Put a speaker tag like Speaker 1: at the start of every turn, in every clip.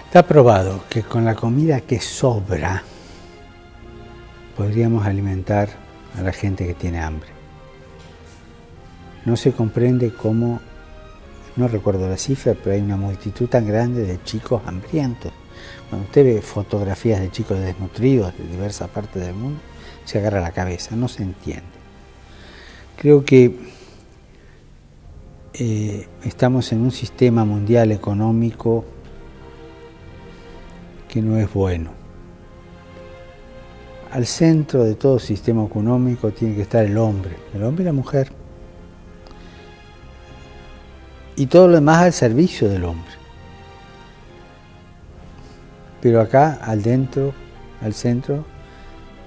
Speaker 1: Está probado que con la comida que sobra podríamos alimentar a la gente que tiene hambre. No se comprende cómo, no recuerdo la cifra, pero hay una multitud tan grande de chicos hambrientos. Cuando usted ve fotografías de chicos desnutridos de diversas partes del mundo, se agarra la cabeza, no se entiende. Creo que estamos en un sistema mundial económico que no es bueno. Al centro de todo sistema económico tiene que estar el hombre y la mujer. Y todo lo demás al servicio del hombre. Pero acá, al centro,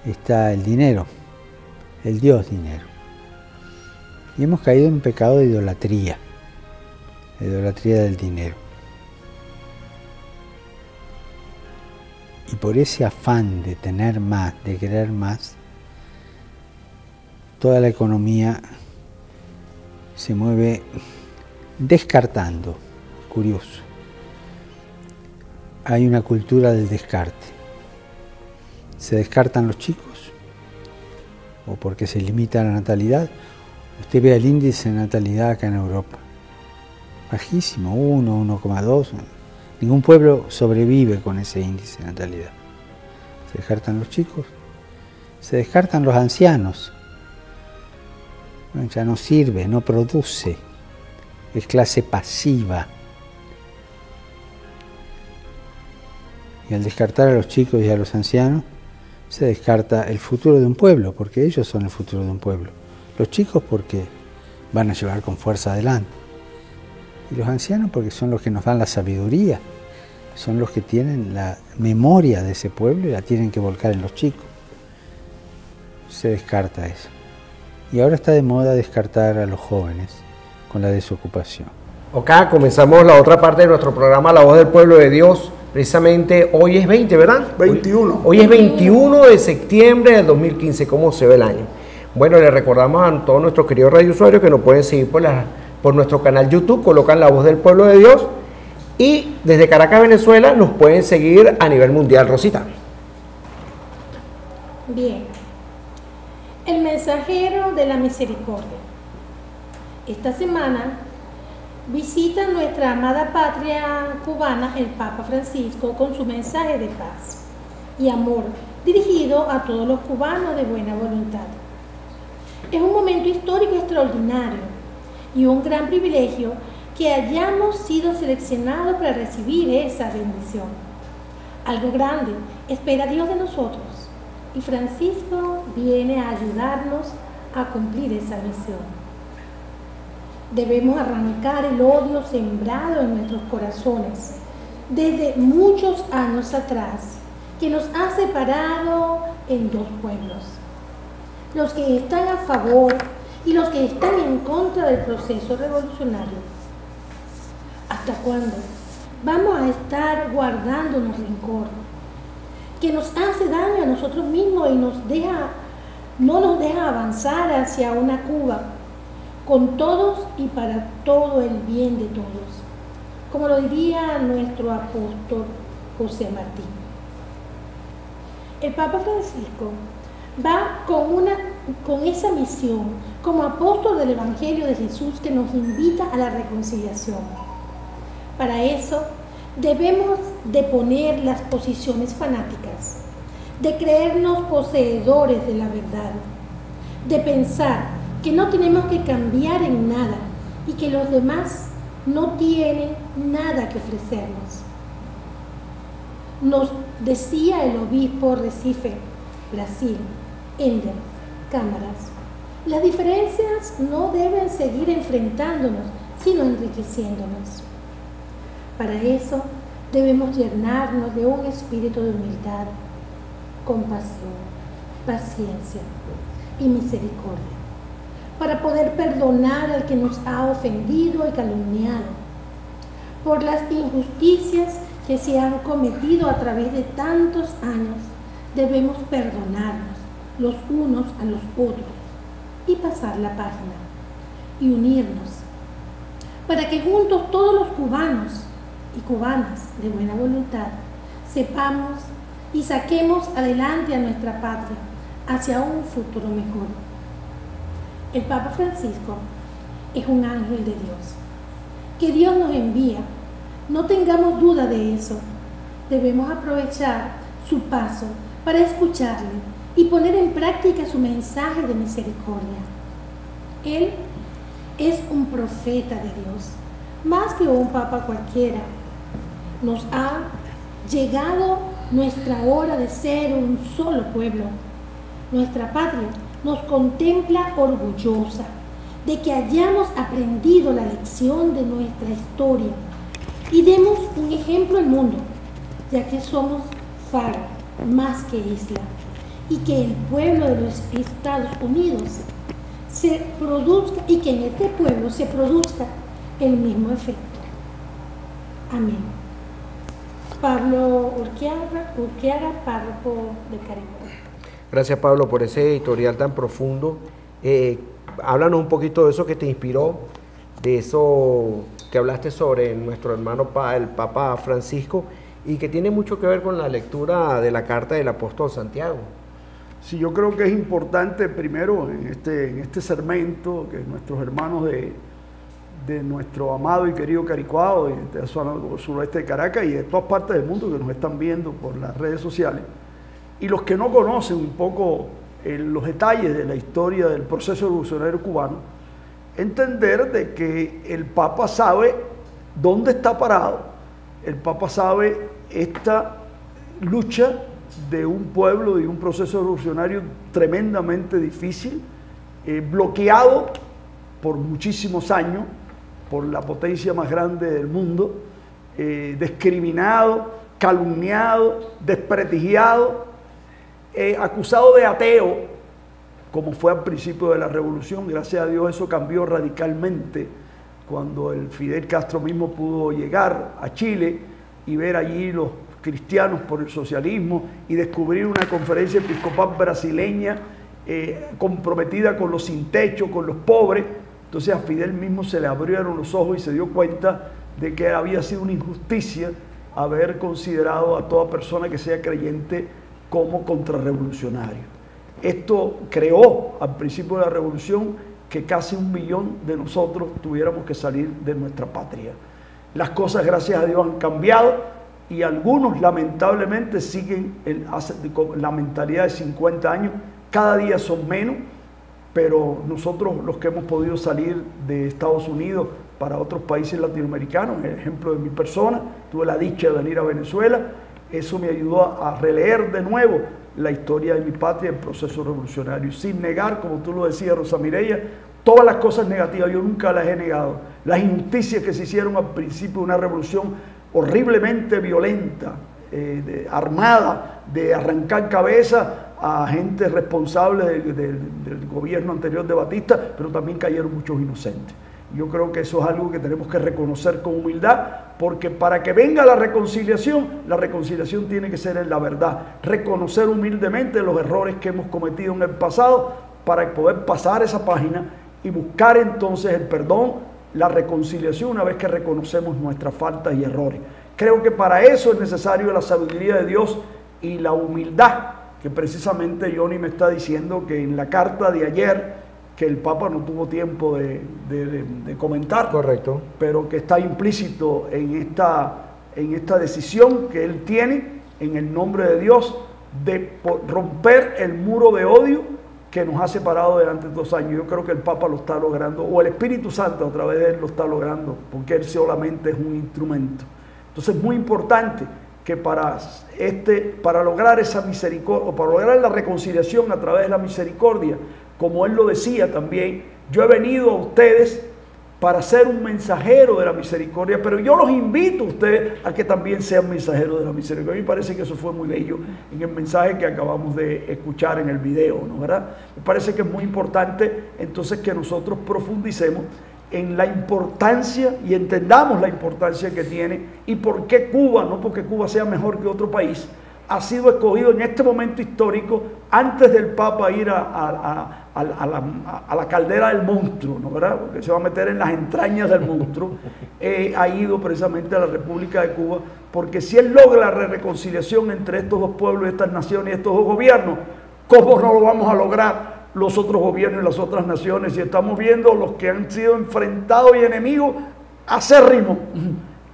Speaker 1: está el dinero, el Dios dinero. Y hemos caído en un pecado de idolatría, la idolatría del dinero. Y por ese afán de tener más, de querer más, toda la economía se mueve descartando. Curioso. Hay una cultura del descarte. Se descartan los chicos, o porque se limita la natalidad. Usted ve el índice de natalidad acá en Europa. Bajísimo, 1, 1,2. Ningún pueblo sobrevive con ese índice de natalidad. Se descartan los chicos, se descartan los ancianos. Bueno, ya no sirve, no produce, es clase pasiva. Y al descartar a los chicos y a los ancianos, se descarta el futuro de un pueblo, porque ellos son el futuro de un pueblo. Los chicos porque van a llevar con fuerza adelante. Y los ancianos porque son los que nos dan la sabiduría, son los que tienen la memoria de ese pueblo y la tienen que volcar en los chicos. Se descarta eso. Y ahora está de moda descartar a los jóvenes con la desocupación.
Speaker 2: Acá comenzamos la otra parte de nuestro programa La Voz del Pueblo de Dios. Precisamente hoy es 20, ¿verdad?
Speaker 3: 21.
Speaker 2: Hoy es 21 de septiembre del 2015. ¿Cómo se ve el año? Bueno, les recordamos a todos nuestros queridos radiousuarios que nos pueden seguir por nuestro canal YouTube, colocan La Voz del Pueblo de Dios, y desde Caracas, Venezuela, nos pueden seguir a nivel mundial. Rosita.
Speaker 4: Bien. El mensajero de la misericordia. Esta semana visita nuestra amada patria cubana el Papa Francisco con su mensaje de paz y amor dirigido a todos los cubanos de buena voluntad. Es un momento histórico extraordinario y un gran privilegio que hayamos sido seleccionados para recibir esa bendición. Algo grande espera Dios de nosotros y Francisco viene a ayudarnos a cumplir esa misión. Debemos arrancar el odio sembrado en nuestros corazones desde muchos años atrás, que nos ha separado en dos pueblos: los que están a favor y los que están en contra del proceso revolucionario. ¿Hasta cuándo vamos a estar guardándonos rencor que nos hace daño a nosotros mismos y no nos deja avanzar hacia una Cuba con todos y para todo el bien de todos, como lo diría nuestro apóstol José Martí? El Papa Francisco va con esa misión como apóstol del Evangelio de Jesús, que nos invita a la reconciliación. Para eso debemos de poner las posiciones fanáticas, de creernos poseedores de la verdad, de pensar que no tenemos que cambiar en nada y que los demás no tienen nada que ofrecernos. Nos decía el obispo Recife, Brasil, Ender Cámaras, las diferencias no deben seguir enfrentándonos, sino enriqueciéndonos. Para eso debemos llenarnos de un espíritu de humildad, compasión, paciencia y misericordia, para poder perdonar al que nos ha ofendido y calumniado, por las injusticias que se han cometido a través de tantos años. Debemos perdonarnos los unos a los otros y pasar la página y unirnos para que juntos todos los cubanos y cubanas de buena voluntad sepamos y saquemos adelante a nuestra patria hacia un futuro mejor. El Papa Francisco es un ángel de Dios, que Dios nos envía. No tengamos duda de eso. Debemos aprovechar su paso para escucharle y poner en práctica su mensaje de misericordia. Él es un profeta de Dios, más que un papa cualquiera. Nos ha llegado nuestra hora de ser un solo pueblo. Nuestra patria nos contempla orgullosa de que hayamos aprendido la lección de nuestra historia y demos un ejemplo al mundo, ya que somos faro más que isla, y que el pueblo de los Estados Unidos se produzca y que en este pueblo se produzca el mismo efecto. Amén. Pablo Urquiaga, párroco de Caribe.
Speaker 2: Gracias, Pablo, por ese editorial tan profundo. Háblanos un poquito de eso que te inspiró, de eso que hablaste sobre nuestro hermano el Papa Francisco, y que tiene mucho que ver con la lectura de la carta del apóstol Santiago.
Speaker 3: Sí, yo creo que es importante primero en este segmento que nuestros hermanos de nuestro amado y querido Caricuao, de zona suroeste de Caracas y de todas partes del mundo que nos están viendo por las redes sociales, y los que no conocen un poco los detalles de la historia del proceso revolucionario cubano, entender de que el Papa sabe dónde está parado, el Papa sabe esta lucha de un pueblo y un proceso revolucionario tremendamente difícil, bloqueado por muchísimos años por la potencia más grande del mundo, discriminado, calumniado, desprestigiado, acusado de ateo, como fue al principio de la revolución. Gracias a Dios eso cambió radicalmente cuando el Fidel Castro mismo pudo llegar a Chile y ver allí los cristianos por el socialismo y descubrir una conferencia episcopal brasileña comprometida con los sin techo, con los pobres. Entonces a Fidel mismo se le abrieron los ojos y se dio cuenta de que había sido una injusticia haber considerado a toda persona que sea creyente como contrarrevolucionario. Esto creó al principio de la revolución que casi 1 millón de nosotros tuviéramos que salir de nuestra patria. Las cosas, gracias a Dios, han cambiado y algunos lamentablemente siguen la mentalidad de 50 años, cada día son menos, pero nosotros los que hemos podido salir de Estados Unidos para otros países latinoamericanos, el ejemplo de mi persona, tuve la dicha de venir a Venezuela, eso me ayudó a releer de nuevo la historia de mi patria, el proceso revolucionario, sin negar, como tú lo decías, Rosa Mireya, todas las cosas negativas, yo nunca las he negado, las injusticias que se hicieron al principio de una revolución horriblemente violenta, armada, de arrancar cabeza a gente responsable del gobierno anterior de Batista, pero también cayeron muchos inocentes. Yo creo que eso es algo que tenemos que reconocer con humildad, porque para que venga la reconciliación tiene que ser en la verdad, reconocer humildemente los errores que hemos cometido en el pasado para poder pasar esa página y buscar entonces el perdón, la reconciliación una vez que reconocemos nuestras faltas y errores. Creo que para eso es necesario la sabiduría de Dios y la humildad, que precisamente Johnny me está diciendo que en la carta de ayer, que el Papa no tuvo tiempo de comentar,
Speaker 2: correcto,
Speaker 3: pero que está implícito en esta decisión que él tiene en el nombre de Dios de romper el muro de odio que nos ha separado durante 2 años. Yo creo que el Papa lo está logrando, o el Espíritu Santo a través de él lo está logrando, porque él solamente es un instrumento. Entonces es muy importante que para lograr esa misericordia, o para lograr la reconciliación a través de la misericordia, como él lo decía también, yo he venido a ustedes para ser un mensajero de la misericordia, pero yo los invito a ustedes a que también sean mensajeros de la misericordia. A mí me parece que eso fue muy bello en el mensaje que acabamos de escuchar en el video, ¿no? ¿Verdad? Me parece que es muy importante entonces que nosotros profundicemos en la importancia y entendamos la importancia que tiene y por qué Cuba, no porque Cuba sea mejor que otro país, ha sido escogido en este momento histórico, antes del Papa ir a la caldera del monstruo, ¿no? ¿Verdad? Porque se va a meter en las entrañas del monstruo. ha ido precisamente a la República de Cuba, porque si él logra la reconciliación entre estos dos pueblos, estas naciones y estos dos gobiernos, ¿cómo no lo vamos a lograr los otros gobiernos y las otras naciones? Y estamos viendo los que han sido enfrentados y enemigos acérrimos,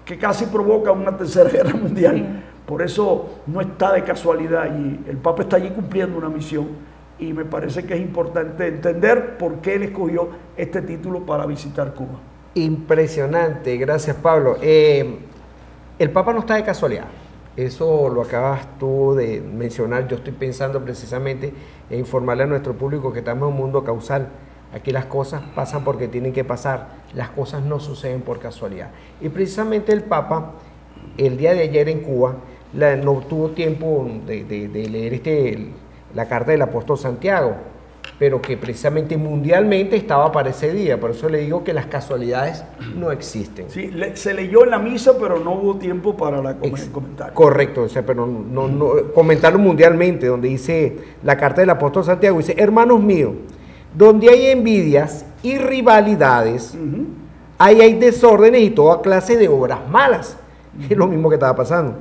Speaker 3: que casi provocan una tercera guerra mundial. Sí. Por eso no está de casualidad, y el Papa está allí cumpliendo una misión, y me parece que es importante entender por qué él escogió este título para visitar Cuba.
Speaker 2: Impresionante, gracias Pablo. El Papa no está de casualidad, eso lo acabas tú de mencionar. Yo estoy pensando precisamente en informarle a nuestro público que estamos en un mundo causal. Aquí las cosas pasan porque tienen que pasar, las cosas no suceden por casualidad. Y precisamente el Papa, el día de ayer en Cuba, no tuvo tiempo de leer la carta del apóstol Santiago, pero que precisamente mundialmente estaba para ese día. Por eso le digo que las casualidades no existen.
Speaker 3: Sí, se leyó en la misa, pero no hubo tiempo para el comentario.
Speaker 2: Correcto, o sea, pero no comentarlo mundialmente, donde dice la carta del apóstol Santiago, dice: hermanos míos, donde hay envidias y rivalidades, ahí hay desórdenes y toda clase de obras malas. Es lo mismo que estaba pasando.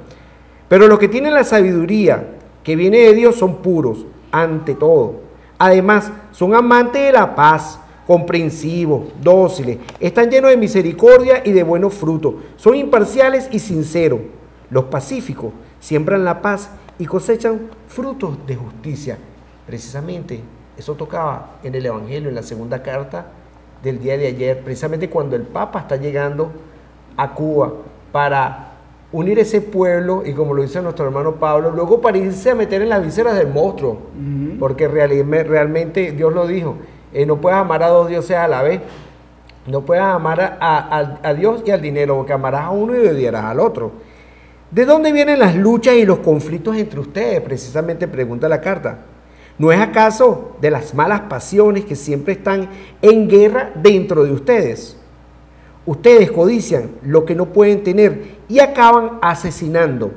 Speaker 2: Pero los que tienen la sabiduría que viene de Dios son puros ante todo. Además, son amantes de la paz, comprensivos, dóciles, están llenos de misericordia y de buenos frutos, son imparciales y sinceros. Los pacíficos siembran la paz y cosechan frutos de justicia. Precisamente eso tocaba en el Evangelio, en la segunda carta del día de ayer, precisamente cuando el Papa está llegando a Cuba para unir ese pueblo, y como lo dice nuestro hermano Pablo, luego para irse a meter en las vísceras del monstruo, porque realmente Dios lo dijo, no puedes amar a dos dioses a la vez, no puedes amar a Dios y al dinero, porque amarás a uno y odiarás al otro. ¿De dónde vienen las luchas y los conflictos entre ustedes? Precisamente pregunta la carta. ¿No es acaso de las malas pasiones que siempre están en guerra dentro de ustedes? Ustedes codician lo que no pueden tener y acaban asesinando.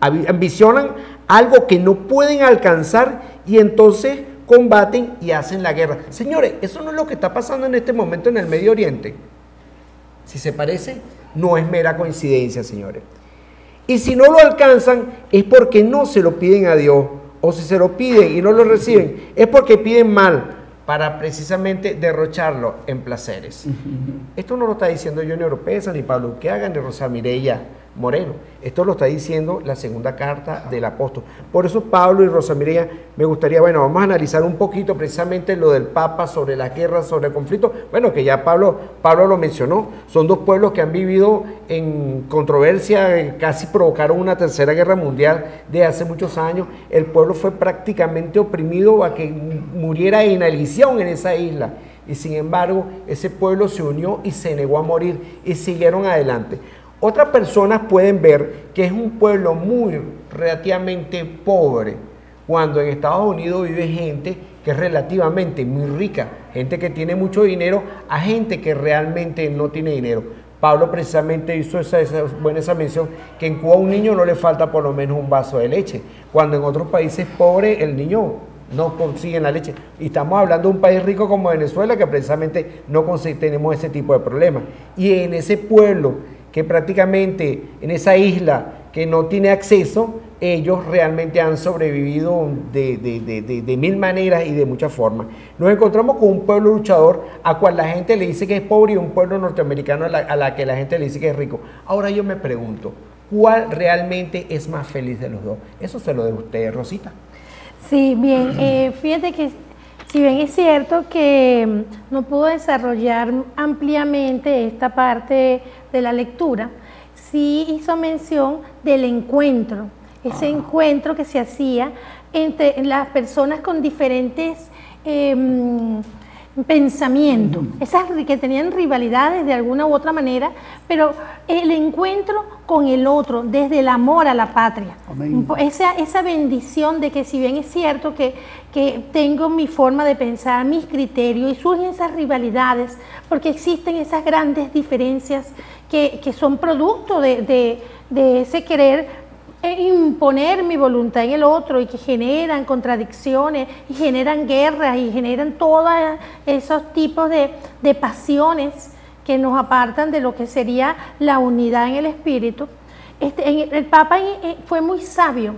Speaker 2: Ambicionan algo que no pueden alcanzar y entonces combaten y hacen la guerra. Señores, eso no es lo que está pasando en este momento en el Medio Oriente. Si se parece, no es mera coincidencia, señores. Y si no lo alcanzan, es porque no se lo piden a Dios. O si se lo piden y no lo reciben, es porque piden mal, para precisamente derrocharlo en placeres. Esto no lo está diciendo Johnny Oropesa, ni Pablo Uqueaga, ni Rosa Mireya Moreno. Esto lo está diciendo la segunda carta del apóstol. Por eso, Pablo y Rosa Mireya, me gustaría, vamos a analizar un poquito precisamente lo del Papa, sobre la guerra, sobre el conflicto. Bueno, que ya Pablo lo mencionó. Son dos pueblos que han vivido en controversia, casi provocaron una tercera guerra mundial de hace muchos años. El pueblo fue prácticamente oprimido a que muriera en inanición en esa isla. Y sin embargo, ese pueblo se unió y se negó a morir y siguieron adelante. Otras personas pueden ver que es un pueblo muy relativamente pobre, cuando en Estados Unidos vive gente que es relativamente muy rica, gente que tiene mucho dinero, a gente que realmente no tiene dinero. Pablo precisamente hizo esa mención, que en Cuba a un niño no le falta por lo menos un vaso de leche, cuando en otros países pobres el niño no consiguen la leche. Y estamos hablando de un país rico como Venezuela, que precisamente no tenemos ese tipo de problemas. Y en ese pueblo, que prácticamente en esa isla que no tiene acceso, ellos realmente han sobrevivido de mil maneras y de muchas formas. Nos encontramos con un pueblo luchador a cual la gente le dice que es pobre, y un pueblo norteamericano a la que la gente le dice que es rico. Ahora yo me pregunto, ¿cuál realmente es más feliz de los dos? Eso se lo debo a usted, Rosita.
Speaker 4: Sí, bien, fíjate que si bien es cierto que no pudo desarrollar ampliamente esta parte de la lectura, sí hizo mención del encuentro, ese encuentro que se hacía entre las personas con diferentes pensamientos, esas que tenían rivalidades de alguna u otra manera, pero el encuentro con el otro desde el amor a la patria. Esa bendición de que si bien es cierto que tengo mi forma de pensar, mis criterios, y surgen esas rivalidades porque existen esas grandes diferencias que son producto de ese querer imponer mi voluntad en el otro, y que generan contradicciones y generan guerras y generan todos esos tipos de pasiones que nos apartan de lo que sería la unidad en el espíritu. El Papa fue muy sabio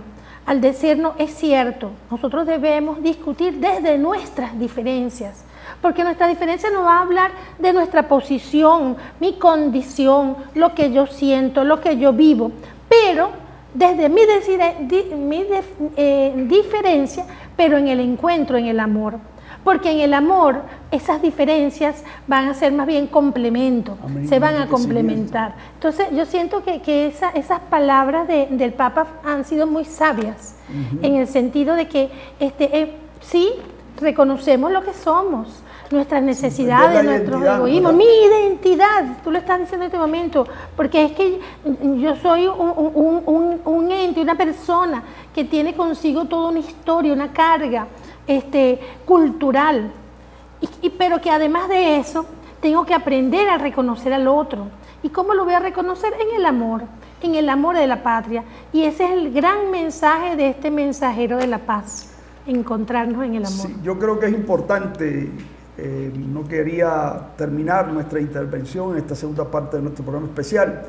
Speaker 4: al decirnos, es cierto, nosotros debemos discutir desde nuestras diferencias, porque nuestra diferencia nos va a hablar de nuestra posición, mi condición, lo que yo siento, lo que yo vivo, pero desde mi diferencia, pero en el encuentro, en el amor. Porque en el amor esas diferencias van a ser más bien complemento, se van a complementar. Entonces yo siento que esas palabras del Papa han sido muy sabias, en el sentido de que sí, reconocemos lo que somos, nuestras necesidades, nuestros egoísmos, mi identidad, tú lo estás diciendo en este momento, porque es que yo soy un ente, una persona que tiene consigo toda una historia, una carga cultural, pero que además de eso tengo que aprender a reconocer al otro. ¿Y cómo lo voy a reconocer? En el amor de la patria. Y ese es el gran mensaje de este mensajero de la paz, encontrarnos en el amor.
Speaker 3: Sí, yo creo que es importante, no quería terminar nuestra intervención en esta segunda parte de nuestro programa especial,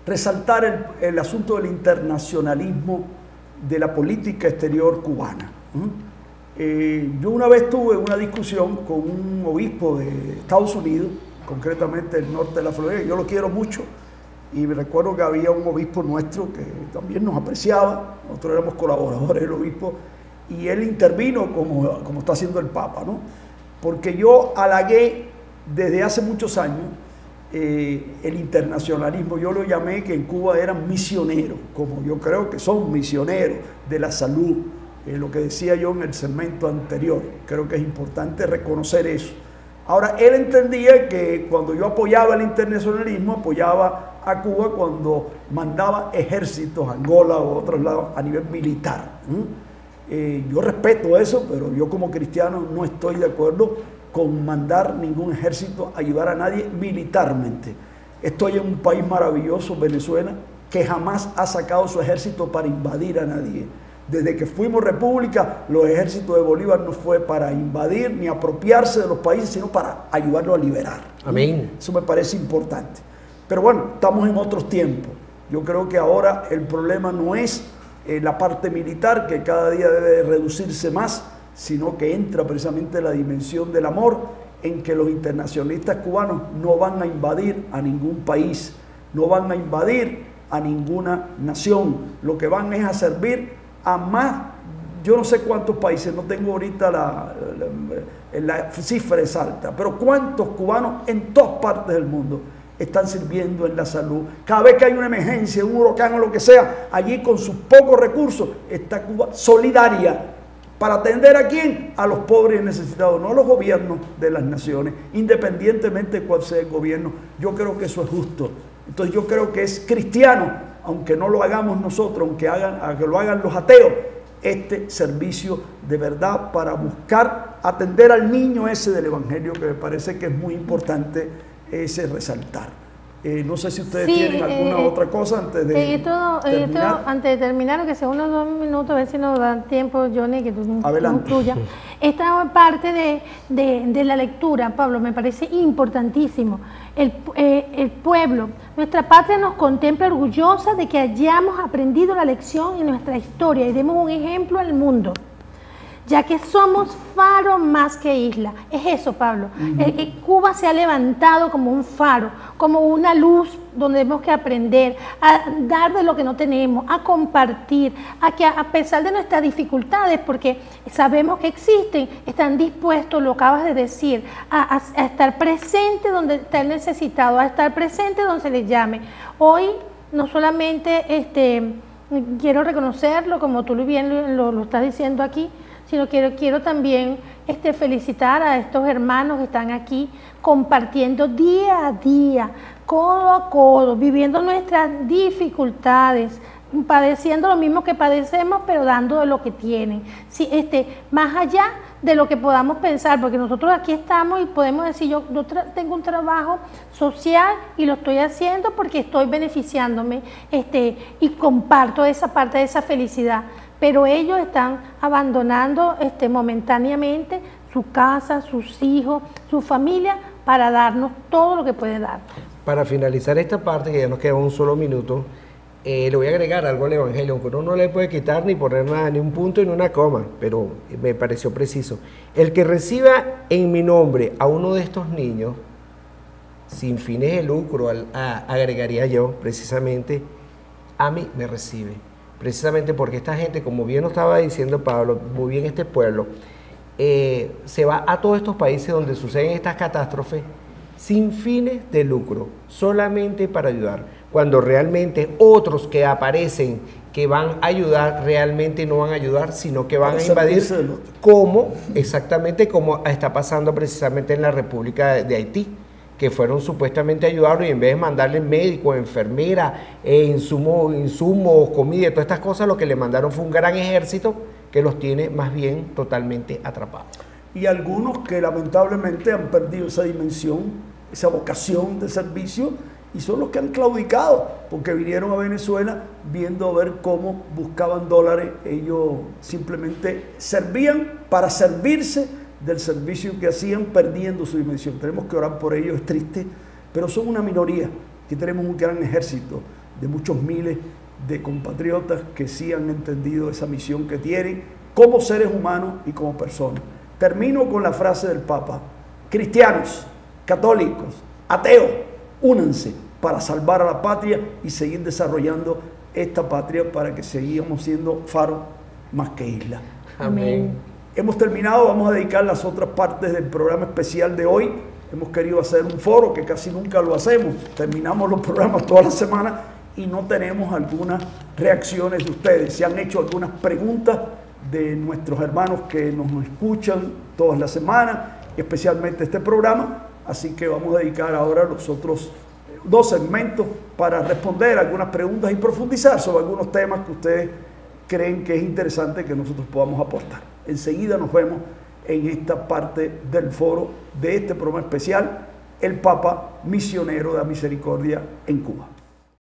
Speaker 3: resaltar el asunto del internacionalismo de la política exterior cubana. Yo una vez tuve una discusión con un obispo de Estados Unidos, concretamente del norte de la Florida, yo lo quiero mucho, y me recuerdo que había un obispo nuestro que también nos apreciaba, nosotros éramos colaboradores del obispo, y él intervino como está haciendo el Papa, ¿no? Porque yo halagué desde hace muchos años el internacionalismo, yo lo llamé que en Cuba eran misioneros, como yo creo que son misioneros de la salud, lo que decía yo en el segmento anterior. Creo que es importante reconocer eso. Ahora, él entendía que cuando yo apoyaba el internacionalismo, apoyaba a Cuba cuando mandaba ejércitos a Angola o a otros lados a nivel militar. Yo respeto eso, pero yo como cristiano no estoy de acuerdo con mandar ningún ejército a ayudar a nadie militarmente. Estoy en un país maravilloso, Venezuela, que jamás ha sacado su ejército para invadir a nadie. Desde que fuimos república, los ejércitos de Bolívar no fue para invadir ni apropiarse de los países, sino para ayudarlos a liberar.
Speaker 2: Amén.
Speaker 3: Eso me parece importante. Pero bueno, estamos en otros tiempos. Yo creo que ahora el problema no es la parte militar, que cada día debe reducirse más, sino que entra precisamente la dimensión del amor, en que los internacionalistas cubanos no van a invadir a ningún país, no van a invadir a ninguna nación. Lo que van es a servir a más, yo no sé cuántos países, no tengo ahorita la cifra exacta, pero cuántos cubanos en todas partes del mundo están sirviendo en la salud. Cada vez que hay una emergencia, un huracán o lo que sea, allí con sus pocos recursos está Cuba solidaria. ¿Para atender a quién? A los pobres y necesitados, no a los gobiernos de las naciones, independientemente de cuál sea el gobierno. Yo creo que eso es justo. Entonces yo creo que es cristiano, aunque no lo hagamos nosotros, aunque lo hagan los ateos, este servicio de verdad para buscar atender al niño ese del Evangelio, que me parece que es muy importante ese resaltar. No sé si ustedes tienen alguna otra cosa antes de terminar.
Speaker 4: Antes de terminar, que sea unos 2 minutos, a ver si nos dan tiempo, Johnny, que tú tuya. Esta parte de la lectura, Pablo, me parece importantísimo. El pueblo, nuestra patria nos contempla orgullosa de que hayamos aprendido la lección en nuestra historia y demos un ejemplo al mundo, ya que somos faro más que isla. Es eso, Pablo. Cuba se ha levantado como un faro, como una luz donde tenemos que aprender a dar de lo que no tenemos, a compartir, a que a pesar de nuestras dificultades, porque sabemos que existen, están dispuestos, lo acabas de decir, a estar presente donde está el necesitado, a estar presente donde se les llame. Hoy no solamente quiero reconocerlo, como tú bien lo estás diciendo aquí, sino quiero también felicitar a estos hermanos que están aquí compartiendo día a día, codo a codo, viviendo nuestras dificultades, padeciendo lo mismo que padecemos, pero dando de lo que tienen. Sí, más allá de lo que podamos pensar, porque nosotros aquí estamos y podemos decir, yo tengo un trabajo social y lo estoy haciendo porque estoy beneficiándome y comparto esa parte de esa felicidad. Pero ellos están abandonando momentáneamente su casa, sus hijos, su familia, para darnos todo lo que puede dar.
Speaker 2: Para finalizar esta parte, que ya nos queda un solo minuto, le voy a agregar algo al Evangelio, aunque uno no le puede quitar ni poner nada, ni un punto ni una coma, pero me pareció preciso. El que reciba en mi nombre a uno de estos niños, sin fines de lucro, agregaría yo, precisamente, a mí me recibe. Precisamente porque esta gente, como bien nos estaba diciendo Pablo, muy bien este pueblo, se va a todos estos países donde suceden estas catástrofes sin fines de lucro, solamente para ayudar, cuando realmente otros que aparecen que van a ayudar, realmente no van a ayudar, sino que van a invadir, exactamente como está pasando precisamente en la República de Haití, que fueron supuestamente ayudados y en vez de mandarle médicos, enfermeras, insumos, comida y todas estas cosas, lo que le mandaron fue un gran ejército que los tiene más bien totalmente atrapados.
Speaker 3: Y algunos que lamentablemente han perdido esa dimensión, esa vocación de servicio, y son los que han claudicado, porque vinieron a Venezuela viendo a ver cómo buscaban dólares. Ellos simplemente servían para servirse del servicio que hacían, perdiendo su dimensión. Tenemos que orar por ellos, es triste, pero son una minoría. Aquí tenemos un gran ejército de muchos miles de compatriotas que sí han entendido esa misión que tienen como seres humanos y como personas. Termino con la frase del Papa: cristianos, católicos, ateos, únanse para salvar a la patria y seguir desarrollando esta patria para que sigamos siendo faro más que isla.
Speaker 2: Amén.
Speaker 3: Hemos terminado, vamos a dedicar las otras partes del programa especial de hoy. Hemos querido hacer un foro que casi nunca lo hacemos. Terminamos los programas todas las semanas y no tenemos algunas reacciones de ustedes. Se han hecho algunas preguntas de nuestros hermanos que nos escuchan todas las semanas, especialmente este programa. Así que vamos a dedicar ahora los otros 2 segmentos para responder algunas preguntas y profundizar sobre algunos temas que ustedes creen que es interesante que nosotros podamos aportar. Enseguida nos vemos en esta parte del foro de este programa especial, el Papa Misionero de la Misericordia en Cuba.